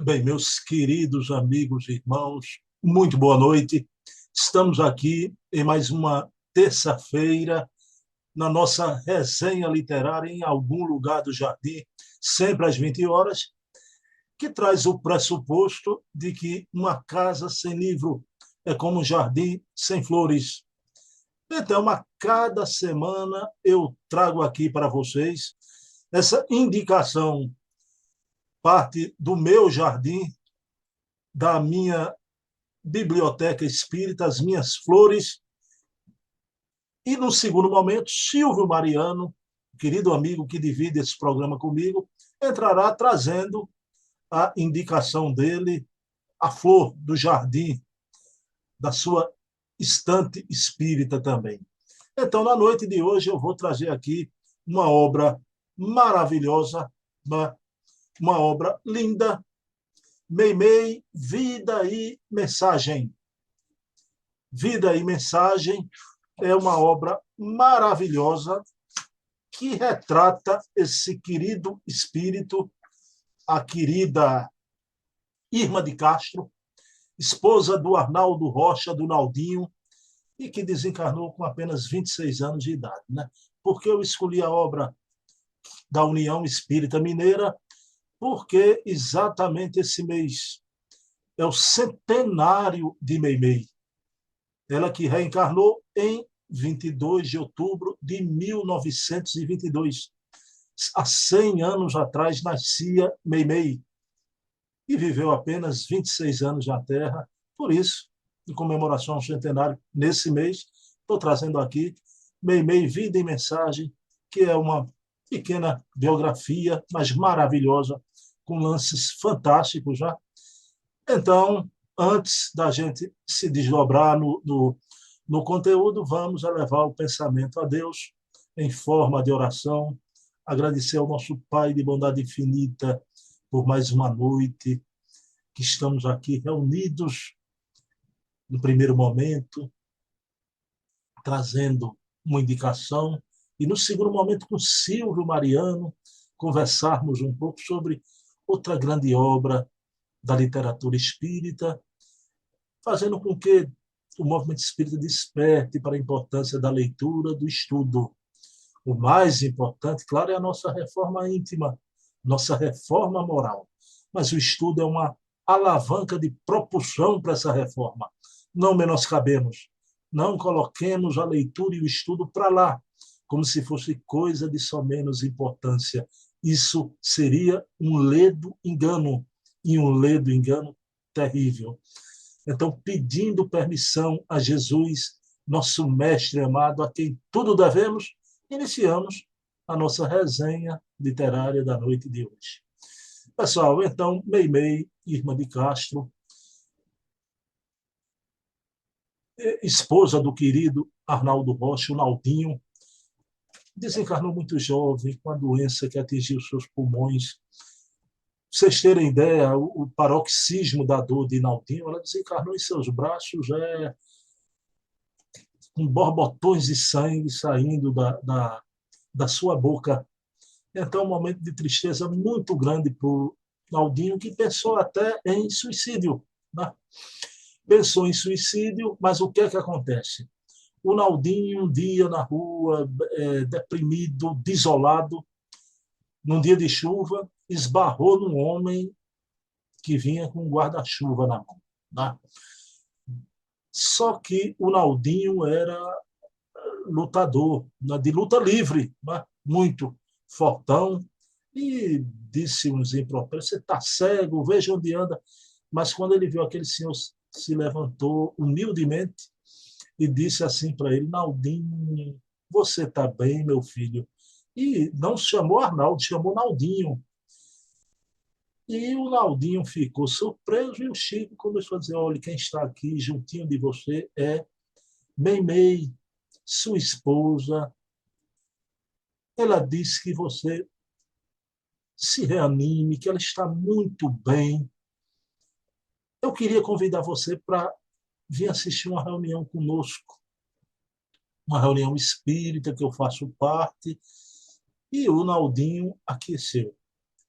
Bem, meus queridos amigos e irmãos, muito boa noite. Estamos aqui em mais uma terça-feira na nossa resenha literária em algum lugar do jardim, sempre às 20 horas, que traz o pressuposto de que uma casa sem livro é como um jardim sem flores. Então, a cada semana eu trago aqui para vocês essa indicação, parte do meu jardim, da minha biblioteca espírita, as minhas flores. E, no segundo momento, Silvio Mariano, querido amigo que divide esse programa comigo, entrará trazendo a indicação dele, a flor do jardim, da sua estante espírita também. Então, na noite de hoje, eu vou trazer aqui uma obra maravilhosa, uma obra linda, Meimei, Vida e Mensagem. Vida e Mensagem é uma obra maravilhosa que retrata esse querido espírito, a querida Irma de Castro, esposa do Arnaldo Rocha, do Naldinho, e que desencarnou com apenas 26 anos de idade. Né? Por que eu escolhi a obra da União Espírita Mineira? Porque exatamente esse mês é o centenário de Meimei. Ela que reencarnou em 22 de outubro de 1922. Há 100 anos atrás nascia Meimei e viveu apenas 26 anos na Terra. Por isso, em comemoração ao centenário, nesse mês, estou trazendo aqui Meimei, Vida e Mensagem, que é uma pequena biografia, mas maravilhosa, com lances fantásticos. Já. Então, antes da gente se desdobrar no conteúdo, vamos elevar o pensamento a Deus em forma de oração, agradecer ao nosso Pai de bondade infinita por mais uma noite que estamos aqui reunidos no primeiro momento, trazendo uma indicação, e no segundo momento, com Silvio Mariano, conversarmos um pouco sobre outra grande obra da literatura espírita, fazendo com que o movimento espírita desperte para a importância da leitura, do estudo. O mais importante, claro, é a nossa reforma íntima, nossa reforma moral. Mas o estudo é uma alavanca de propulsão para essa reforma. Não menoscabemos, não coloquemos a leitura e o estudo para lá, como se fosse coisa de só menos importância. Isso seria um ledo engano, e um ledo engano terrível. Então, pedindo permissão a Jesus, nosso mestre amado, a quem tudo devemos, iniciamos a nossa resenha literária da noite de hoje. Pessoal, então, Meimei, Irma de Castro, esposa do querido Arnaldo Rocha, o Naldinho, desencarnou muito jovem, com a doença que atingiu seus pulmões. Vocês terem ideia, o paroxismo da dor de Naldinho, ela desencarnou em seus braços, com borbotões de sangue saindo da sua boca. Então, um momento de tristeza muito grande para o Naldinho, que pensou até em suicídio. Né? Pensou em suicídio, mas o que é que acontece? O Naldinho, um dia na rua, deprimido, desolado, num dia de chuva, esbarrou num homem que vinha com um guarda-chuva na mão. Né? Só que o Naldinho era lutador, né, de luta livre, né, muito fortão, e disse uns impropérios: você está cego, veja onde anda. Mas quando ele viu aquele senhor, se levantou humildemente e disse assim para ele: Naldinho, você está bem, meu filho? E não chamou Arnaldo, chamou Naldinho. E o Naldinho ficou surpreso, e o Chico começou a dizer: olha, quem está aqui juntinho de você é Meimei, sua esposa. Ela disse que você se reanime, que ela está muito bem. Eu queria convidar você para vir assistir uma reunião conosco, uma reunião espírita que eu faço parte. E o Naldinho aqueceu.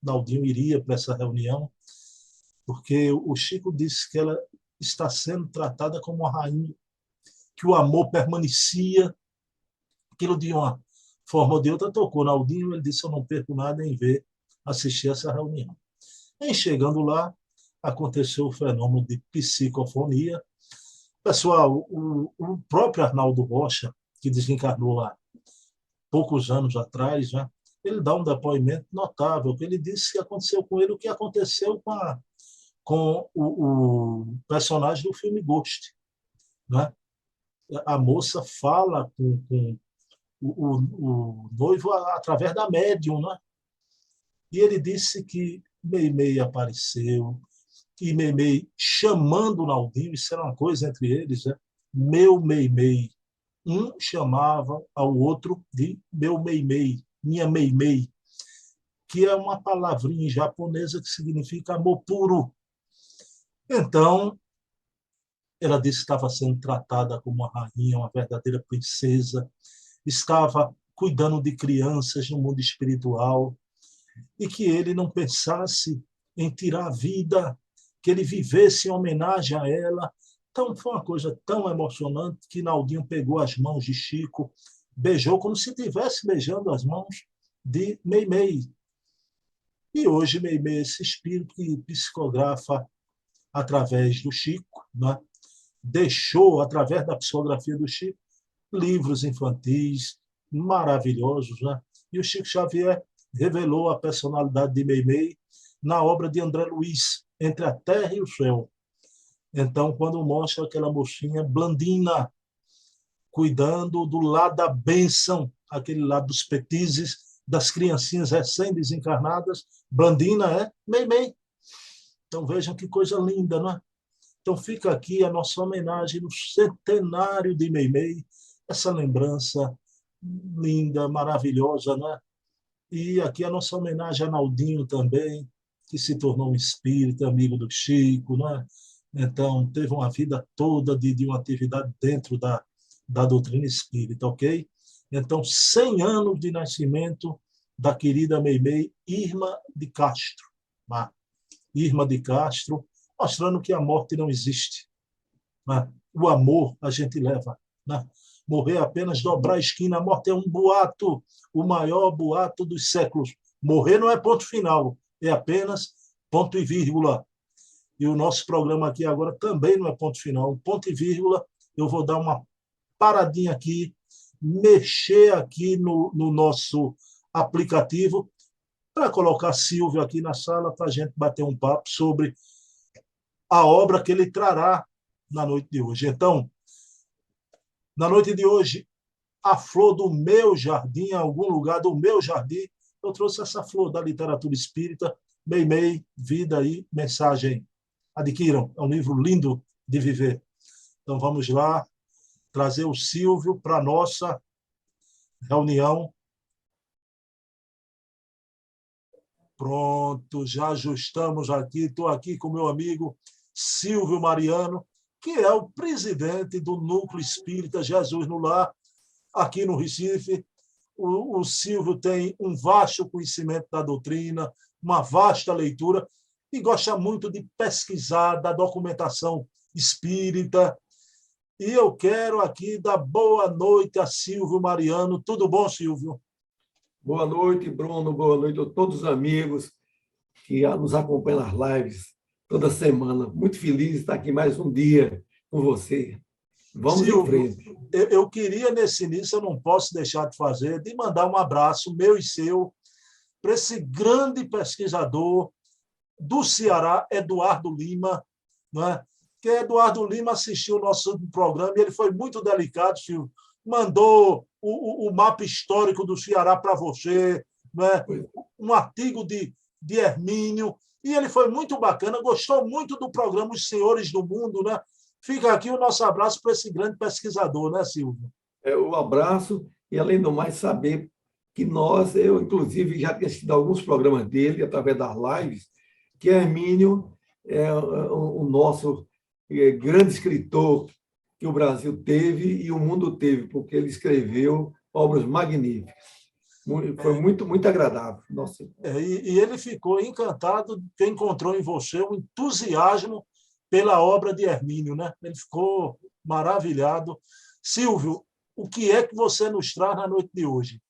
O Naldinho iria para essa reunião, porque o Chico disse que ela está sendo tratada como uma rainha, que o amor permanecia, aquilo de uma forma ou de outra tocou no Aldinho, ele disse, eu não perco nada em ver, assistir essa reunião. Em chegando lá, aconteceu o fenômeno de psicofonia. Pessoal, o próprio Arnaldo Rocha, que desencarnou há poucos anos atrás, né, ele dá um depoimento notável, que ele disse que aconteceu com ele o que aconteceu com o personagem do filme Ghost. Né? A moça fala com o noivo através da médium, né? E ele disse que Meimei apareceu, que Meimei chamando o Naldinho, isso era uma coisa entre eles, né? Meu Meimei. Um chamava ao outro de meu Meimei, minha Meimei, que é uma palavrinha em japonesa que significa amor puro. Então, ela disse que estava sendo tratada como uma rainha, uma verdadeira princesa, estava cuidando de crianças no mundo espiritual, e que ele não pensasse em tirar a vida, que ele vivesse em homenagem a ela. Então, foi uma coisa tão emocionante que Naldinho pegou as mãos de Chico, beijou como se estivesse beijando as mãos de Meimei. E hoje Meimei é esse espírito que psicografa através do Chico, né? Deixou, através da psicografia do Chico, livros infantis maravilhosos. Né? E o Chico Xavier revelou a personalidade de Meimei na obra de André Luiz, Entre a Terra e o Céu. Então, quando mostra aquela mocinha blandina, cuidando do lado da bênção, aquele lado dos petizes, das criancinhas recém-desencarnadas, blandina é Meimei. Então, vejam que coisa linda, não é? Então, fica aqui a nossa homenagem no centenário de Meimei, essa lembrança linda, maravilhosa, né? E aqui a nossa homenagem a Naldinho também, que se tornou um espírita, amigo do Chico, né? Então, teve uma vida toda de uma atividade dentro da doutrina espírita, ok? Então, 100 anos de nascimento da querida Meimei Irma de Castro. Né? Irma de Castro, mostrando que a morte não existe. Né? O amor a gente leva. Né? Morrer é apenas dobrar a esquina, a morte é um boato, o maior boato dos séculos. Morrer não é ponto final, é apenas ponto e vírgula. E o nosso programa aqui agora também não é ponto final, ponto e vírgula. Eu vou dar uma paradinha aqui, mexer aqui no nosso aplicativo para colocar Silvio aqui na sala para a gente bater um papo sobre a obra que ele trará na noite de hoje. Então, na noite de hoje, a flor do meu jardim, em algum lugar do meu jardim, eu trouxe essa flor da literatura espírita, Meimei, Vida e Mensagem. Adquiram, é um livro lindo de viver. Então vamos lá, trazer o Silvio para a nossa reunião. Pronto, já ajustamos aqui, estou aqui com meu amigo Silvio Mariano, que é o presidente do Núcleo Espírita Jesus no Lar, aqui no Recife. O Silvio tem um vasto conhecimento da doutrina, uma vasta leitura, e gosta muito de pesquisar da documentação espírita. E eu quero aqui dar boa noite a Silvio Mariano. Tudo bom, Silvio? Boa noite, Bruno. Boa noite a todos os amigos que nos acompanham nas lives toda semana. Muito feliz de estar aqui mais um dia com você. Vamos Silvio, em frente. Eu queria, nesse início, eu não posso deixar de fazer, de mandar um abraço meu e seu para esse grande pesquisador do Ceará, Eduardo Lima, né? Que Eduardo Lima assistiu o nosso programa e ele foi muito delicado, Silvio. Mandou o mapa histórico do Ceará para você, né? Um artigo de Hermínio, e ele foi muito bacana, gostou muito do programa Os Senhores do Mundo, né? Fica aqui o nosso abraço para esse grande pesquisador, né, Silvio? O abraço e, além do mais, saber que eu, inclusive, já tinha assistido alguns programas dele, através das lives, que Hermínio é o nosso grande escritor que o Brasil teve e o mundo teve, porque ele escreveu obras magníficas. Foi muito, muito agradável. Nossa. E ele ficou encantado que encontrou em você um entusiasmo pela obra de Hermínio, né? Ele ficou maravilhado. Silvio, o que é que você nos traz na noite de hoje?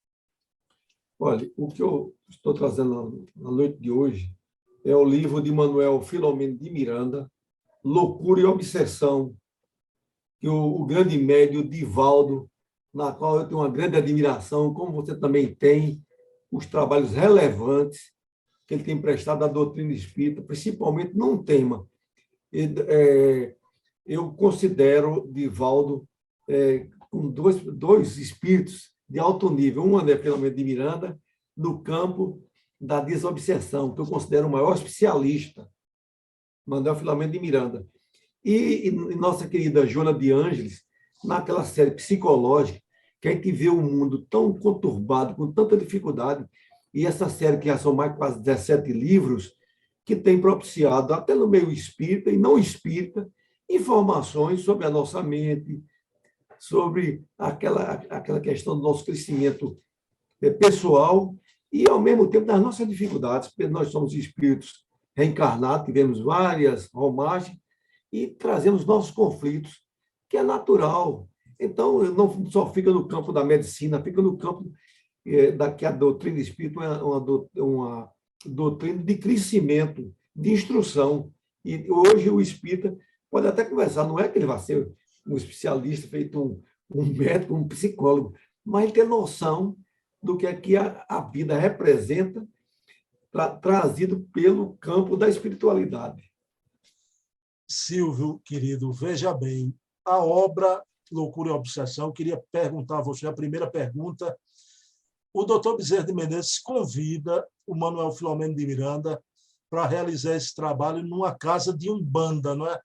Olha, o que eu estou trazendo na noite de hoje é o livro de Manuel Filomeno de Miranda, Loucura e Obsessão, que o grande médio Divaldo, na qual eu tenho uma grande admiração, como você também tem, os trabalhos relevantes que ele tem prestado à doutrina espírita, principalmente num tema. Eu considero Divaldo com dois espíritos de alto nível. Um é Filomeno de Miranda, no campo da desobsessão, que eu considero o maior especialista, Manuel Filomeno de Miranda. E nossa querida Joana de Ângeles, naquela série psicológica, que a gente vê um mundo tão conturbado, com tanta dificuldade, e essa série, que já são mais quase 17 livros, que tem propiciado, até no meio espírita e não espírita, informações sobre a nossa mente, sobre aquela questão do nosso crescimento pessoal e, ao mesmo tempo, das nossas dificuldades, porque nós somos espíritos reencarnados, tivemos várias romagens e trazemos nossos conflitos, que é natural. Então, não só fica no campo da medicina, fica no campo da que a doutrina espírita é uma doutrina de crescimento, de instrução. E hoje o espírita pode até conversar, não é que ele vai ser um especialista, feito um médico, um psicólogo, mas ele tem noção do que é que a vida representa, trazido pelo campo da espiritualidade. Silvio, querido, veja bem, a obra Loucura e Obsessão, eu queria perguntar a você, a primeira pergunta, o doutor Bezerra de Menezes convida o Manuel Filomeno de Miranda para realizar esse trabalho numa casa de umbanda, não é?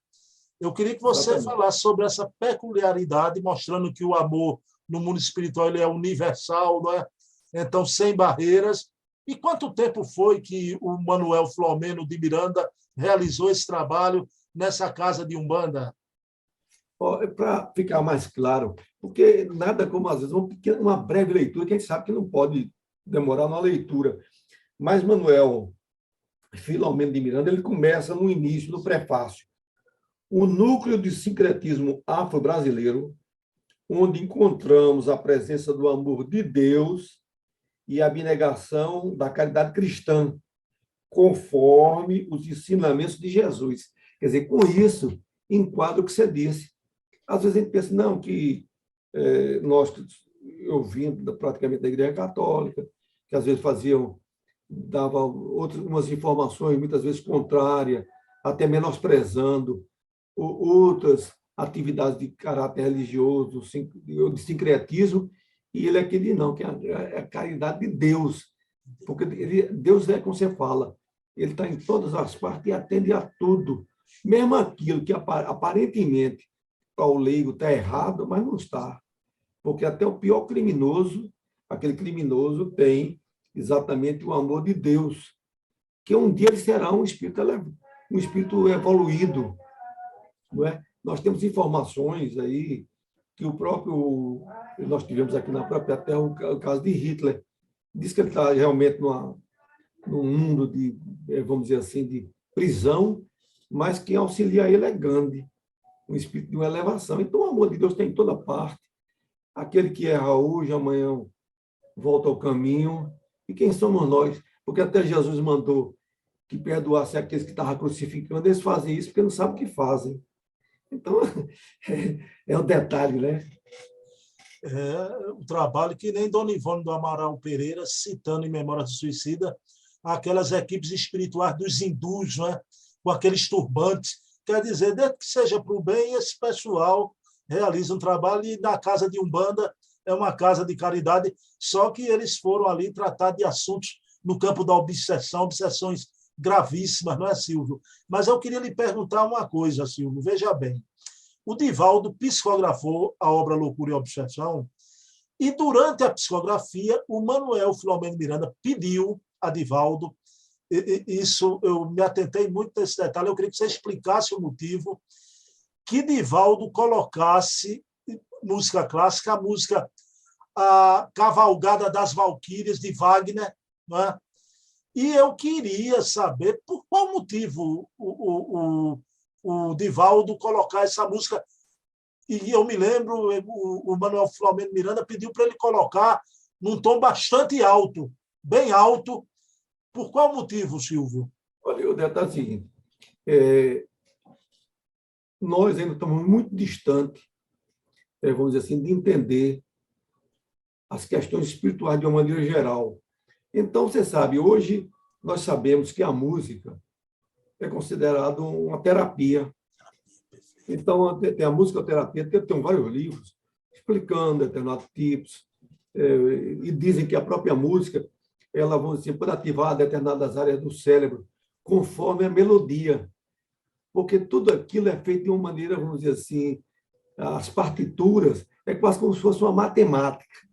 Eu queria que você falasse sobre essa peculiaridade, mostrando que o amor no mundo espiritual ele é universal, não é? Então, sem barreiras. E quanto tempo foi que o Manuel Filomeno de Miranda realizou esse trabalho nessa casa de umbanda? Para ficar mais claro, porque nada como, às vezes, uma breve leitura, que a gente sabe que não pode demorar na leitura. Mas Manuel Filomeno de Miranda, ele começa no início, no prefácio. O núcleo de sincretismo afro-brasileiro, onde encontramos a presença do amor de Deus e a abnegação da caridade cristã, conforme os ensinamentos de Jesus. Quer dizer, com isso, enquadra o que você disse. Às vezes a gente pensa, não, que eu vim praticamente da Igreja Católica, que às vezes dava umas informações, muitas vezes contrárias, até menosprezando outras atividades de caráter religioso, de sincretismo, e ele aqui diz não, que é a caridade de Deus, porque Deus é como você fala, ele está em todas as partes e atende a tudo, mesmo aquilo que aparentemente para o leigo está errado, mas não está, porque até o pior criminoso, aquele criminoso tem exatamente o amor de Deus, que um dia ele será um espírito evoluído, não é? Nós temos informações aí que nós tivemos aqui na própria Terra o caso de Hitler. Diz que ele está realmente num mundo de, vamos dizer assim, de prisão, mas quem auxilia ele é Gandhi, um espírito de uma elevação. Então, o amor de Deus tem em toda parte. Aquele que erra hoje, amanhã volta ao caminho. E quem somos nós? Porque até Jesus mandou que perdoasse aqueles que estavam crucificando, eles fazem isso porque não sabem o que fazem. Então, é um detalhe, né? É um trabalho que nem Dona Ivone do Amaral Pereira, citando em Memória do Suicida, aquelas equipes espirituais dos hindus, não é? Com aqueles turbantes. Quer dizer, desde que seja para o bem, esse pessoal realiza um trabalho, e na casa de Umbanda é uma casa de caridade, só que eles foram ali tratar de assuntos no campo da obsessão, obsessões gravíssimas, não é, Silvio? Mas eu queria lhe perguntar uma coisa, Silvio, veja bem. O Divaldo psicografou a obra Loucura e Obsessão, e durante a psicografia, o Manuel Filomeno Miranda pediu a Divaldo, isso eu me atentei muito nesse detalhe, eu queria que você explicasse o motivo, que Divaldo colocasse música clássica, a música a Cavalgada das Valquírias, de Wagner, não é? E eu queria saber por qual motivo o Divaldo colocar essa música. E eu me lembro, o Manuel Filomeno Miranda pediu para ele colocar num tom bastante alto, bem alto. Por qual motivo, Silvio? Olha, o detalhe é o seguinte, nós ainda estamos muito distantes, vamos dizer assim, de entender as questões espirituais de uma maneira geral. Então, você sabe, hoje nós sabemos que a música é considerada uma terapia. Então, tem a musicoterapia, tem vários livros explicando determinados tipos, e dizem que a própria música, ela, vamos dizer, pode ativar determinadas áreas do cérebro, conforme a melodia, porque tudo aquilo é feito de uma maneira, vamos dizer assim, as partituras, é quase como se fosse uma matemática,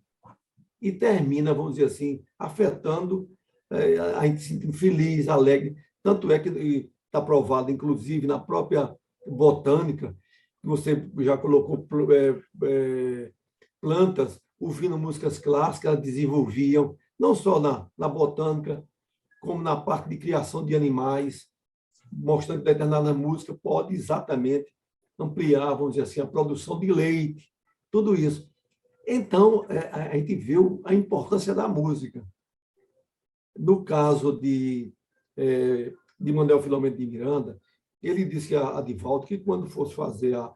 e termina, vamos dizer assim, afetando, a gente se sente feliz, alegre, tanto é que está provado, inclusive, na própria botânica, que você já colocou plantas ouvindo músicas clássicas, elas desenvolviam, não só na botânica, como na parte de criação de animais, mostrando que determinada música pode exatamente ampliar, vamos dizer assim, a produção de leite, tudo isso. Então, a gente viu a importância da música. No caso de Manuel Filomeno de Miranda, ele disse a Divaldo que, quando fosse fazer a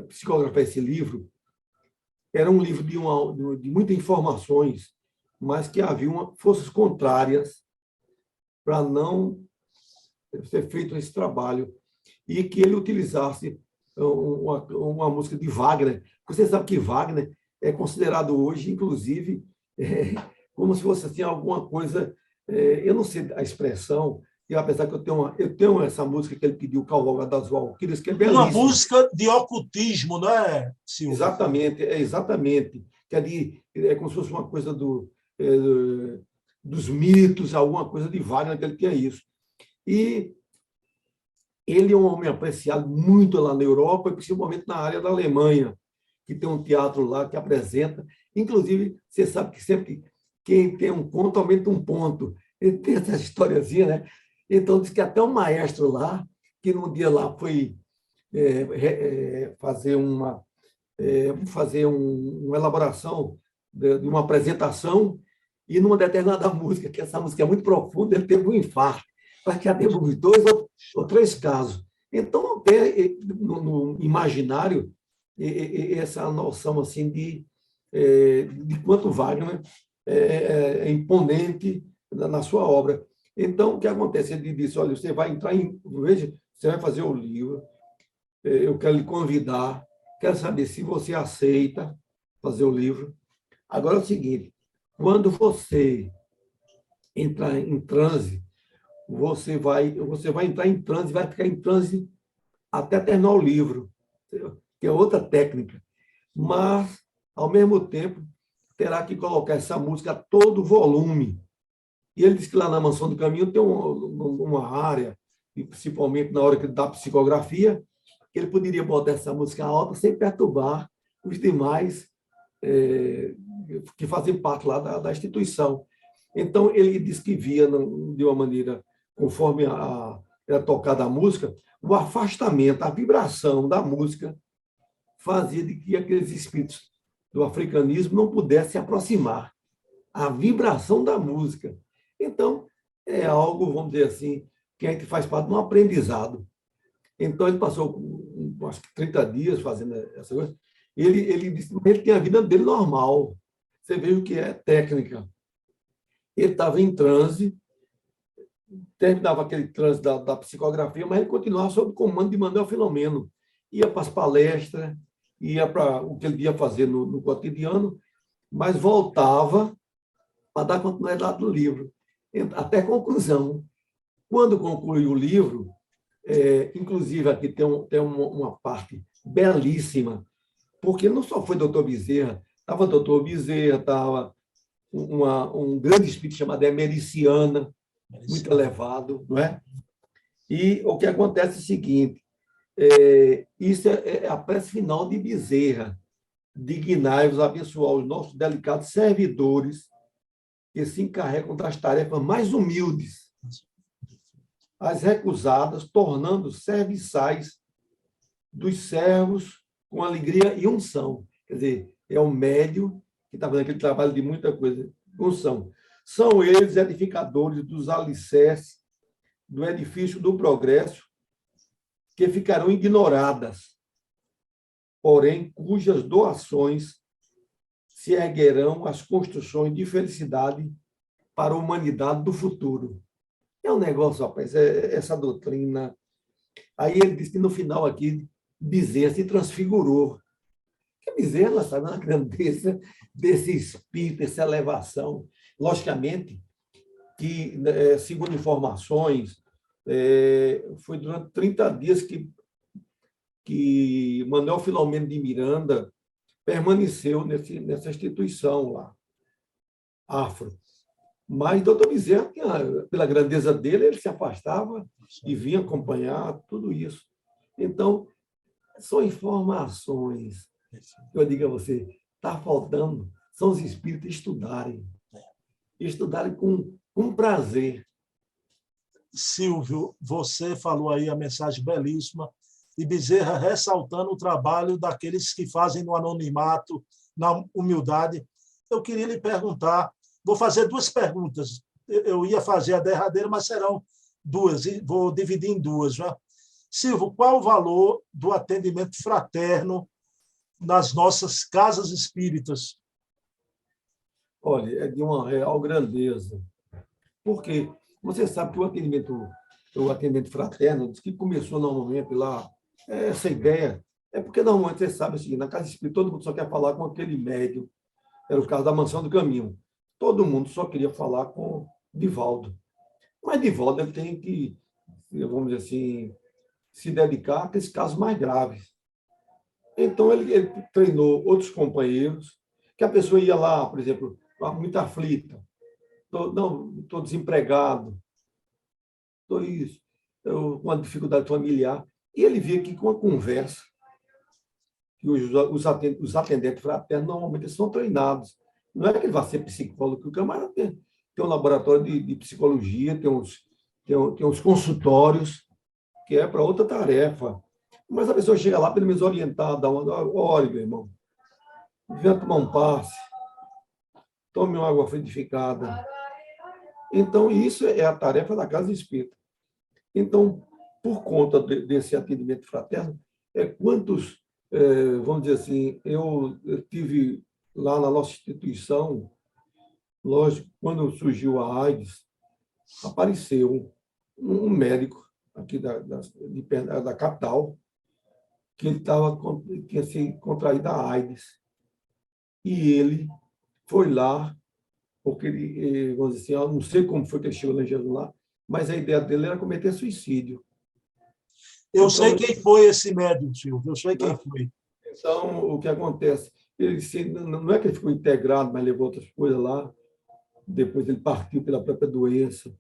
psicografar esse livro, era um livro de muitas informações, mas que havia forças contrárias para não ser feito esse trabalho, e que ele utilizasse uma música de Wagner. Você sabe que Wagner é considerado hoje, inclusive, como se fosse assim, alguma coisa, eu não sei a expressão, e apesar que eu tenho essa música que ele pediu, Cavalgada das Valquírias, que é belíssima. Uma música de ocultismo, não é, Silvio? Exatamente. É como se fosse uma coisa dos mitos, alguma coisa de Wagner, que ele tinha isso. E ele é um homem apreciado muito lá na Europa, principalmente na área da Alemanha, que tem um teatro lá que apresenta. Inclusive, você sabe que sempre que quem tem um conto aumenta um ponto. Ele tem essa historiazinha, né? Então, diz que até um maestro lá, que num dia lá foi fazer uma elaboração de uma apresentação, e numa determinada música, que essa música é muito profunda, ele teve um infarto. Mas que já teve uns 2 ou 3 casos. Então, no imaginário, essa noção assim de quanto Wagner é imponente na sua obra. Então, o que acontece? Ele disse, olha, você vai entrar veja, você vai fazer o livro, eu quero lhe convidar, quero saber se você aceita fazer o livro. Agora é o seguinte, quando você entrar em transe, você vai entrar em transe, vai ficar em transe até terminar o livro, que é outra técnica. Mas, ao mesmo tempo, terá que colocar essa música a todo volume. E ele diz que lá na Mansão do Caminho tem uma área, e principalmente na hora que dá psicografia, que ele poderia botar essa música alta sem perturbar os demais que fazem parte lá da instituição. Então, ele diz que via, de uma maneira, conforme era tocada a música, o afastamento, a vibração da música fazia de que aqueles espíritos do africanismo não pudessem se aproximar. A vibração da música. Então, é algo, vamos dizer assim, que a gente faz parte de um aprendizado. Então, ele passou acho que 30 dias fazendo essa coisa. Ele disse que ele tem a vida dele normal. Você vê o que é técnica. Ele estava em transe, terminava aquele transe da psicografia, mas ele continuava sob o comando de Manuel Filomeno. Ia para as palestras, ia para o que ele ia fazer no cotidiano, mas voltava para dar continuidade no livro, até a conclusão. Quando concluiu o livro, inclusive aqui tem uma parte belíssima, porque não só foi doutor Bezerra, estava doutor Bezerra, estava um grande espírito chamado Emericiana, muito elevado, não é? E o que acontece é o seguinte, isso é a prece final de Bezerra, dignai-vos a abençoar os nossos delicados servidores que se encarregam das tarefas mais humildes, as recusadas, tornando serviçais dos servos com alegria e unção. Quer dizer, é o médio que está fazendo aquele trabalho de muita coisa, unção. São eles edificadores dos alicerces do edifício do progresso, que ficarão ignoradas, porém, cujas doações se erguerão as construções de felicidade para a humanidade do futuro. É um negócio, rapaz, essa doutrina. Aí ele disse que no final aqui, Bezerra se transfigurou. Que Bezerra sabe a grandeza desse espírito, essa elevação. Logicamente que, segundo informações, foi durante 30 dias que Manuel Filomeno de Miranda permaneceu nessa instituição lá, afro. Mas doutor Bezerra, pela grandeza dele, ele se afastava e vinha acompanhar tudo isso. Então, são informações. Eu digo a você, está faltando, são os espíritos estudarem com prazer. Silvio, você falou aí a mensagem belíssima, e Bezerra ressaltando o trabalho daqueles que fazem no anonimato, na humildade. Eu queria lhe perguntar, vou fazer duas perguntas. Eu ia fazer a derradeira, mas serão duas, e vou dividir em duas. Já. Silvio, qual o valor do atendimento fraterno nas nossas casas espíritas? Olha, é de uma real grandeza. Porque você sabe que o atendimento fraterno, diz que começou normalmente lá, essa ideia, é porque normalmente você sabe assim, na casa espírita todo mundo só quer falar com aquele médium, era o caso da Mansão do Caminho. Todo mundo só queria falar com Divaldo. Mas Divaldo ele tem que, vamos dizer assim, se dedicar àqueles casos mais graves. Então, ele treinou outros companheiros, que a pessoa ia lá, por exemplo, muito aflita, estou desempregado, estou isso, com uma dificuldade familiar. E ele via que com a conversa, que os atendentes fraternos normalmente são treinados. Não é que ele vai ser psicólogo, que o camarada tem um laboratório de psicologia, tem uns consultórios, que é para outra tarefa. Mas a pessoa chega lá, pelo menos orientada, olha, meu irmão, venha tomar um passe, tome uma água frutificada. Então, isso é a tarefa da Casa Espírita. Então, por conta desse atendimento fraterno, vamos dizer assim, eu tive lá na nossa instituição, lógico, quando surgiu a AIDS, apareceu um médico aqui da capital, que ele tinha se contraído a AIDS. E ele foi lá, porque ele, vamos dizer assim, eu não sei como foi que ele chegou lá, mas a ideia dele era cometer suicídio. Eu sei quem foi esse médium, Silvio, eu sei quem foi. Então, o que acontece? Não é que ele ficou integrado, mas levou outras coisas lá. Depois ele partiu pela própria doença.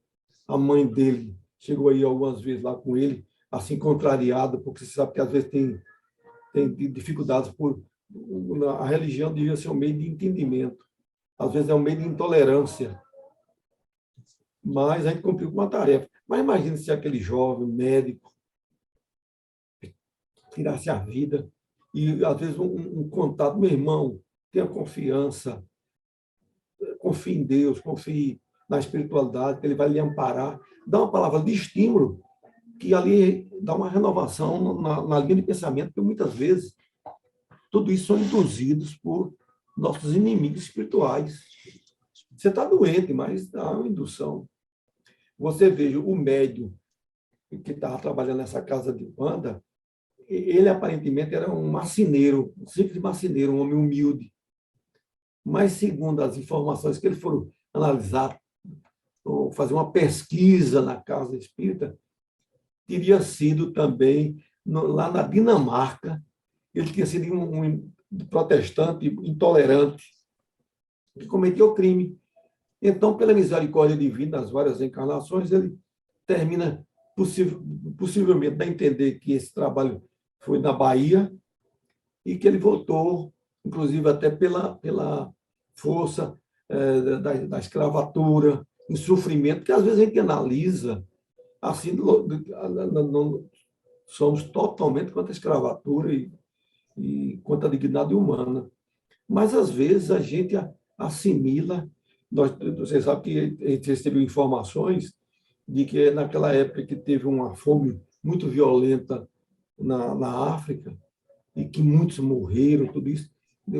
A mãe dele chegou aí algumas vezes lá com ele, assim, contrariada, porque você sabe que às vezes tem dificuldades a religião devia ser um meio de entendimento. Às vezes é um meio de intolerância. Mas a gente cumpriu com uma tarefa. Mas imagine se aquele jovem médico tirasse a vida e, às vezes, um contato. Meu irmão, tenha confiança, confie em Deus, confie na espiritualidade, que Ele vai lhe amparar. Dá uma palavra de estímulo, que ali dá uma renovação na linha de pensamento, porque muitas vezes tudo isso são induzidos por nossos inimigos espirituais. Você está doente, mas há uma indução. Você veja o médium que estava trabalhando nessa casa de Wanda, ele aparentemente era um marceneiro, um simples marceneiro, um homem humilde. Mas, segundo as informações que eles foram analisar, ou fazer uma pesquisa na casa espírita, teria sido também, lá na Dinamarca, ele tinha sido um protestante intolerante, que cometeu crime. Então, pela misericórdia divina, nas várias encarnações, ele termina, possivelmente, a entender que esse trabalho foi na Bahia e que ele voltou inclusive até pela força da escravatura, em sofrimento, que às vezes a gente analisa assim, não somos totalmente contra a escravatura e contra a dignidade humana. Mas, às vezes, a gente assimila. Você sabe que a gente recebeu informações de que, naquela época que teve uma fome muito violenta na África, e que muitos morreram, tudo isso,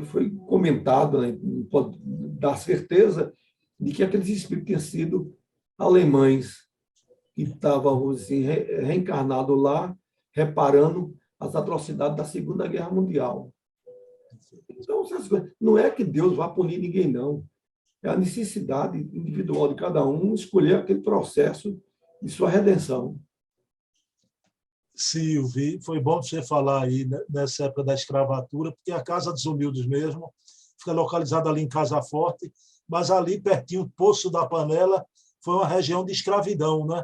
foi comentado, né, não pode dar certeza, de que aqueles espíritos tinham sido alemães que estavam assim, reencarnados lá, reparando as atrocidades da Segunda Guerra Mundial. Então, não é que Deus vá punir ninguém, não. É a necessidade individual de cada um escolher aquele processo de sua redenção. Silvio, foi bom você falar aí nessa época da escravatura, porque a Casa dos Humildes mesmo fica localizada ali em Casa Forte, mas ali pertinho do Poço da Panela foi uma região de escravidão, né?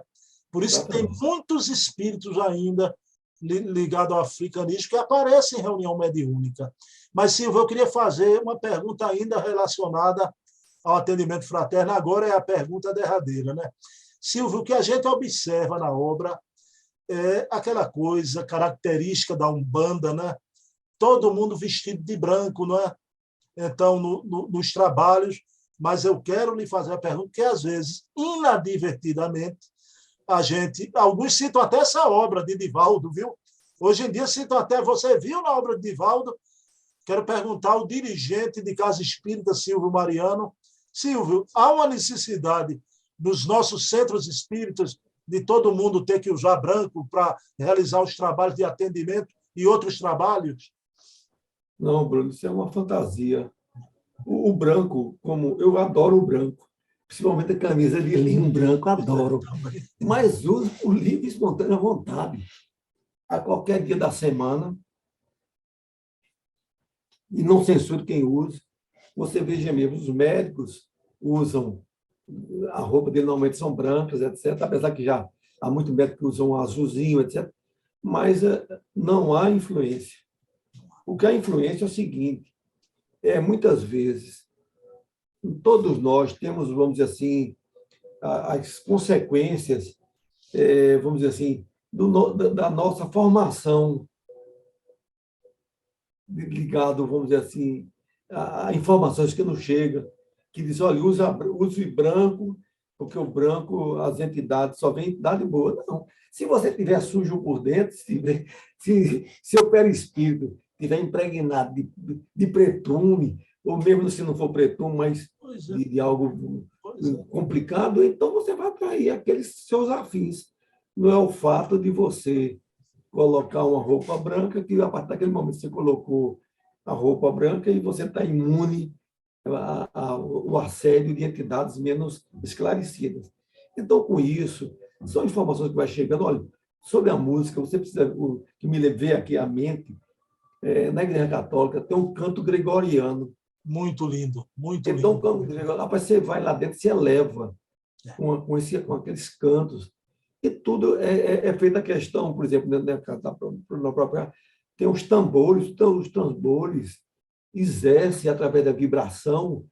Por isso que tem muitos espíritos ainda ligados ao africanismo que aparecem em reunião mediúnica. Mas, Silvio, eu queria fazer uma pergunta ainda relacionada ao atendimento fraterno. Agora é a pergunta derradeira, né? Silvio, o que a gente observa na obra é aquela coisa característica da Umbanda, né? Todo mundo vestido de branco, não é? Então, nos trabalhos, mas eu quero lhe fazer a pergunta que, às vezes, inadvertidamente, alguns citam até essa obra de Divaldo, viu? Hoje em dia citam até, você viu na obra de Divaldo? Quero perguntar ao dirigente de Casa Espírita, Silvio Mariano. Silvio, há uma necessidade nos nossos centros espíritas de todo mundo ter que usar branco para realizar os trabalhos de atendimento e outros trabalhos? Não, Bruno, isso é uma fantasia. O branco, como eu adoro o branco, principalmente a camisa de linho branco, adoro. Mas uso por livre e espontânea vontade. A qualquer dia da semana, e não censuro quem usa. Você veja mesmo, os médicos usam, a roupa dele normalmente são brancas, etc., apesar que já há muito médico que usam um azulzinho, etc., mas não há influência. O que há influência é o seguinte, muitas vezes, todos nós temos, vamos dizer assim, as consequências, vamos dizer assim, da nossa formação ligado, vamos dizer assim, a informações que nos chegam, que diz, olha, use branco, porque o branco, as entidades, só vem entidade boa. Não. Se você estiver sujo por dentro, se seu perispírito estiver impregnado de pretume, ou mesmo se não for pretume, mas de algo complicado, então você vai atrair aqueles seus afins. Não é o fato de você colocar uma roupa branca, que a partir daquele momento você colocou a roupa branca e você está imune ao assédio de entidades menos esclarecidas. Então, com isso, são informações que vai chegando. Olha, sobre a música, você precisa, que me levei aqui à mente, na Igreja Católica tem um canto gregoriano. Muito lindo, muito então, lindo. Canto gregoriano, você vai lá dentro, se eleva com aqueles cantos. E tudo é feita a questão, por exemplo, na própria. Tem os tambores, então os tambores exercem através da vibração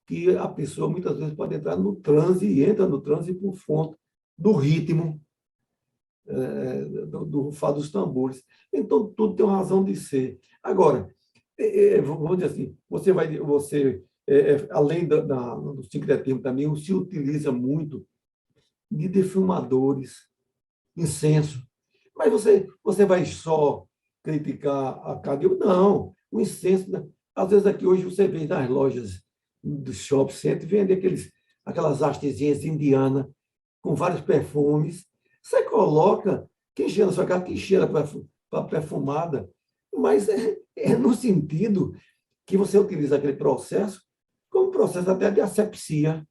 que a pessoa muitas vezes pode entrar no transe e entra no transe por fonte do ritmo do rufar dos tambores. Então, tudo tem uma razão de ser. Agora, vamos dizer assim, além do sincretismo também, se utiliza muito de defumadores, incenso. Mas você vai só criticar a cadê? Não, o incenso, né? Às vezes aqui hoje você vê nas lojas do shopping center, vende aquelas hastezinhas indianas com vários perfumes. Você coloca, quem cheira na sua casa, quem cheira para perfumada, mas é no sentido que você utiliza aquele processo como processo até de asepsia.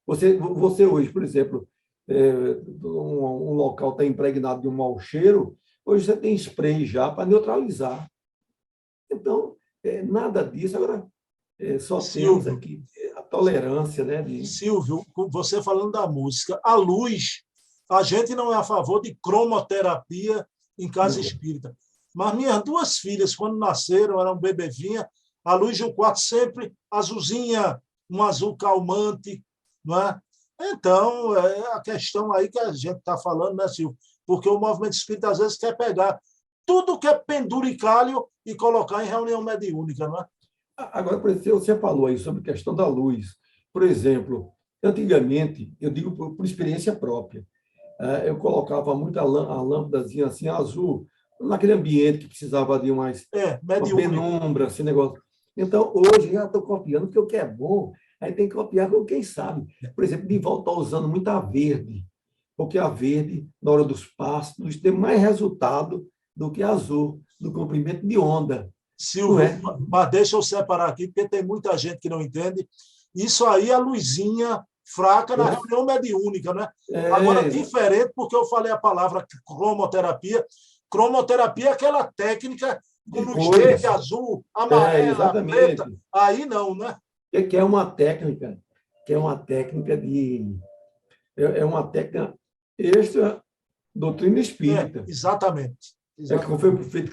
Você hoje, por exemplo, um local está impregnado de um mau cheiro, hoje você tem spray já para neutralizar. Então, nada disso. Agora, só temos aqui a tolerância. Né, Silvio, você falando da música, a luz, a gente não é a favor de cromoterapia em casa espírita. Mas minhas duas filhas, quando nasceram, eram bebezinhas, A luz do quarto sempre azulzinha, um azul calmante, não é? Então, é a questão aí que a gente está falando, né, Silvio? Porque o movimento espírita, às vezes, quer pegar tudo que é penduricalho e colocar em reunião mediúnica, não é? Agora, por exemplo, você falou aí sobre a questão da luz. Por exemplo, antigamente, eu digo por experiência própria, eu colocava muita a lâmpadazinha assim azul naquele ambiente que precisava de uma Mediúnico. penumbra, esse negócio. Então, hoje já estou copiando, porque o que é bom, aí tem que copiar com quem sabe. Por exemplo, de volta usando muita verde, porque a verde, na hora dos passos, tem mais resultado do que a azul, do comprimento de onda. Não Silvio, é? mas deixa eu separar aqui, porque tem muita gente que não entende. Isso aí é a luzinha fraca na reunião mediúnica, né? Agora, diferente, porque eu falei a palavra cromoterapia. Cromoterapia é aquela técnica com luz verde, azul, amarela, exatamente. preta. Aí não, né? Que é uma técnica, que é uma técnica de. É uma técnica extra doutrina espírita. Exatamente. É que foi feito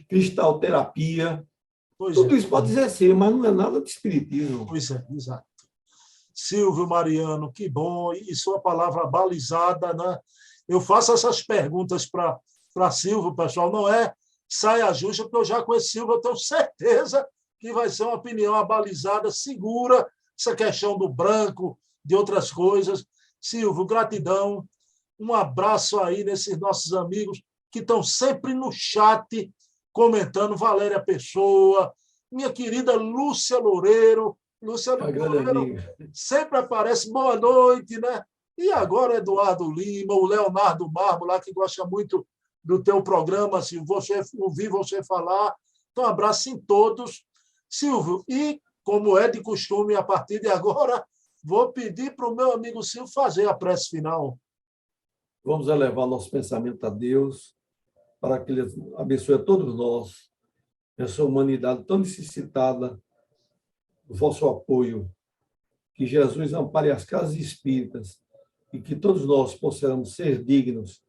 cristalterapia. Tudo isso pode exercer, mas não é nada de espiritismo. Pois é, exato. Silvio Mariano, que bom, e sua palavra balizada, né? Eu faço essas perguntas para Silvio, pessoal, não é saia justa, porque eu já conheço Silvio, eu tenho certeza que vai ser uma opinião abalizada, segura, essa questão do branco, de outras coisas. Silvio, gratidão, um abraço aí nesses nossos amigos que estão sempre no chat comentando, Valéria Pessoa, minha querida Lúcia Loureiro, sempre aparece, boa noite, né? E agora Eduardo Lima, o Leonardo Marmo, lá que gosta muito do teu programa, Silvio, ouvi você falar. Então, abraço em todos. Silvio, e como é de costume, a partir de agora, vou pedir para o meu amigo Silvio fazer a prece final. Vamos elevar nosso pensamento a Deus, para que Ele abençoe a todos nós, essa humanidade tão necessitada do vosso apoio. Que Jesus ampare as casas espíritas e que todos nós possamos ser dignos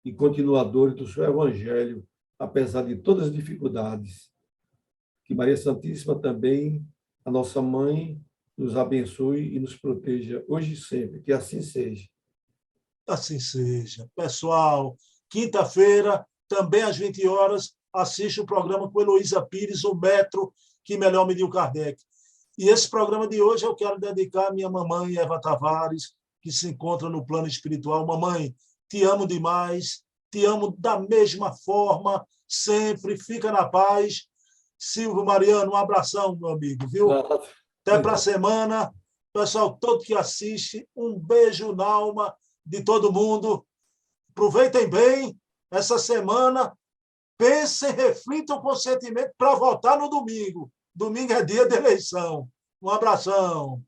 e continuadores do seu Evangelho, apesar de todas as dificuldades. Que Maria Santíssima também, a nossa mãe, nos abençoe e nos proteja hoje e sempre. Que assim seja. Assim seja. Pessoal, quinta-feira, também às 20 horas, assiste o programa com Heloísa Pires, o Metro, que melhor mediu Kardec. E esse programa de hoje eu quero dedicar à minha mamãe, Eva Tavares, que se encontra no plano espiritual. Mamãe, te amo demais, te amo da mesma forma, sempre, fica na paz. Silvio Mariano, um abração, meu amigo, viu? Até para a semana. Pessoal, todo que assiste, um beijo na alma de todo mundo. Aproveitem bem essa semana, pensem, reflitam conscientemente para votar no domingo. Domingo é dia de eleição. Um abração.